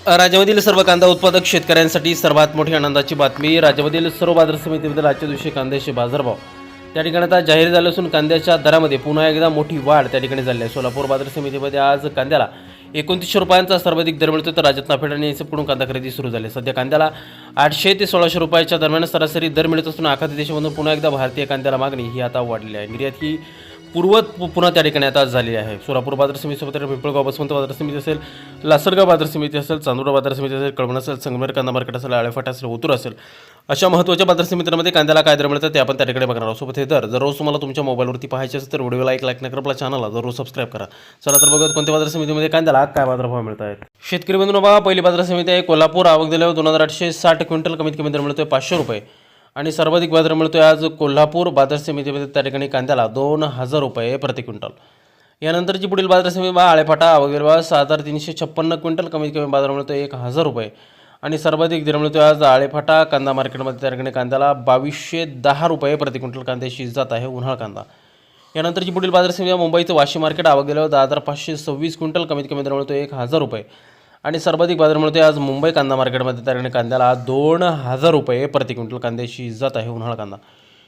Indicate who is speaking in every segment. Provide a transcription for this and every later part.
Speaker 1: राज्यामधील सर्व कांदा उत्पादक शेतकऱ्यांसाठी सर्वात मोठी आनंदाची बातमी. राज्यामधील सर्व बाजार समितीमध्ये आजच्या दिवशी कांद्याचे बाजारभाव त्या ठिकाणी आता जाहीर झाले असून कांद्याच्या दरामध्ये पुन्हा एकदा मोठी वाढ त्या ठिकाणी झाली आहे. सोलापूर बाजार समितीमध्ये आज कांद्याला 2900 रुपयांचा सर्वाधिक दर मिळतो, तर राज्यात नाफेड आणि एसएफकडून कांदा खरेदी सुरू झाली. सध्या कांद्याला 800 ते 1600 रुपयाच्या दरम्यान सरासरी दर मिळत असून आखाती देशामधून पुन्हा एकदा भारतीय कांद्याला मागणी ही आता वाढली आहे. निर्यात ही पुन्हा त्या ठिकाणी आता झाली आहे. सोलापूर बाजार समितीसोबत पिंपळगाव बसवंत बाजार समिती असेल, लासलगाव बाजार समिती असेल, चांदोरा बाजार समिती असेल, कळवण असेल, संगमेर कांदा मार्केट असेल, आळेफाटा असेल, ओतूर असेल, अशा महत्त्वाच्या बाजार समित्यांमध्ये कांद्याला काय दर मिळतात ते आपण त्या ठिकाणी बघणार आहोत. सोबत हे दर जर रोज तुम्हाला तुमच्या मोबाईलवरती पाहायचे असेल तर व्हिडिओला लाईक न करा, आपल्या चॅनलला जरूर सबस्क्राईब करा. चला तर बघूयात कोणत्या बाजार समितीमध्ये कांद्याला काय बाजारभाव मिळत आहेत. शेतकरी बंधूंनो बघा, पहिली बाजार समिती आहे कोल्हापूर. आवक दिल्यावर 2860 क्विंटल, कमीत कमी दर मिळतोय 500 रुपये आणि सर्वाधिक बाजार मिळतोय आज कोल्हापूर बाजार समितीमध्ये त्या ठिकाणी कांद्याला 2000 रुपये प्रति क्विंटल. यानंतरची पुढील बाजार समिती आळेफाटा. आवक दिल्यावर 6356 क्विंटल, कमीत कमी बाजार मिळतोय 1000 रुपये आणि सर्वाधिक दर मिळतोय आज आळेफाटा कांदा मार्केटमध्ये त्या ठिकाणी कांद्याला 2210 रुपये प्रति क्विंटल कांद्याची जात आहे उन्हाळ कांदा. यानंतरची पुढील बाजार समिती मुंबईचं वाशी मार्केट. आवक दिल्यावर 10526 क्विंटल, कमीत कमी दर मिळतोय 1000 रुपये आणि सर्वाधिक बाजार मिळतोय आज मुंबई कांदा मार्केटमध्ये त्या ठिकाणी कांद्याला 2000 रुपये प्रति क्विंटल कांद्याची जात आहे उन्हाळ कांदा.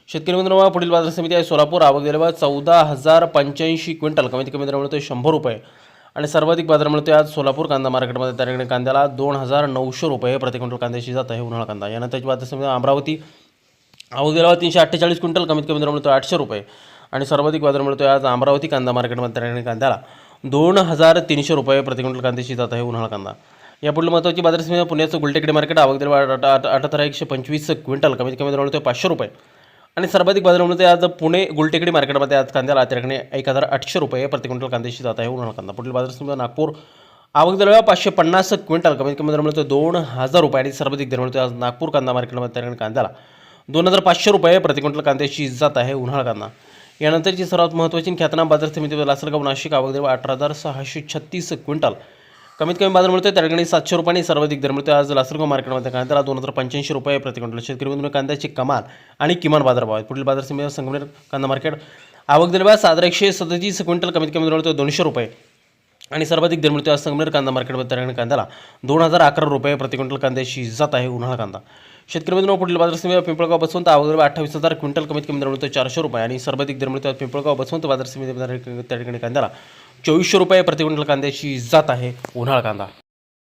Speaker 1: शेतकरी मित्रांनो, पुढील बाजार समिती आहे सोलापूर. आवक दिल्यावर 14085 क्विंटल, कमीत कमी दर मिळतोय 100 रुपये आणि सर्वाधिक बाजार मिळतोय आज सोलापूर कांदा मार्केटमध्ये त्या ठिकाणी कांद्याला 2900 रुपये प्रति क्विंटल कांद्याची जात आहे उन्हाळ कांदा. यानंतरची बाजार समिती अमरावती. आवक दिल्यावर 348 क्विंटल, कमीत कमी दर मिळतोय 800 रुपये आणि सर्वाधिक बाजार मिळतोय आज अमरावती कांदा मार्केटमध्ये त्या ठिकाणी कांद्याला 2300 रुपये प्रति क्विंटल कांद्याची जात आहे उन्हाळ कांदा. यापुढील महत्त्वाची बाजार समिती पुण्याचं गुलटेकडी मार्केट. आवक दिल्यावर 18125 क्विंटल, कमीत कमी दर मिळतोय 500 रुपये आणि सर्वाधिक बाजार मिळतोय आज पुणे गुलटेकडी मार्केटमध्ये आज कांद्याला त्या ठिकाणी 1800 रुपये प्रति क्विंटल कांद्याची जात आहे उन्हाळ कांदा. पुढील बाजार समिती नागपूर. आवक दिल्यावर 550 क्विंटल, कमीत कमी दर मिळतोय 2000 रुपये आणि सर्वाधिक दर मिळतोय आज नागपूर कांदा मार्केटमध्ये त्या ठिकाणी कांद्याला 2500 रुपये प्रति क्विंटल कांद्याची जात आहे उन्हाळ कांदा. यानंतरची सर्वात महत्त्वाची ख्यातनाम बाजार समिती लासलगाव नाशिक. आवक दिल्यावर 18636 क्विंटल, कमीत कमी बाजार मिळतोय त्या ठिकाणी 700 रुपये आणि सर्वाधिक दर मिळतोय आज लासलगाव मार्केटमध्ये कांद्याला 2085 रुपये प्रति क्विंटल. शेतकरी बंधूंनो, कांद्याची कमाल आणि किमान बाजारभाव आहेत. पुढील बाजार समिती संगमेर कांदा मार्केट. आवक दिल्यावर 137 क्विंटल, कमीत कमी दर मिळतोय 200 रुपये आणि सर्वाधिक दर मिळतोय आज संगमेर कांदा मार्केटमध्ये त्या ठिकाणी कांद्याला 2011 रुपये प्रति क्विंटल कांद्याची जात आहे उन्हाळ कांदा. शेतकरी मित्रांनो, पुढील बाजार समिती पिंपळगाव बसवंत. आवक दिल्यावर 28000 क्विंटल, कमीत कमी दर मिळतोय 400 रुपये आणि सर्वाधिक दर मिळतोय पिंपळगाव बसवंत बाजार समिती त्या ठिकाणी कांद्याला 2400 रुपये प्रति क्विंटल कांद्याची जात आहे उन्हाळ कांदा.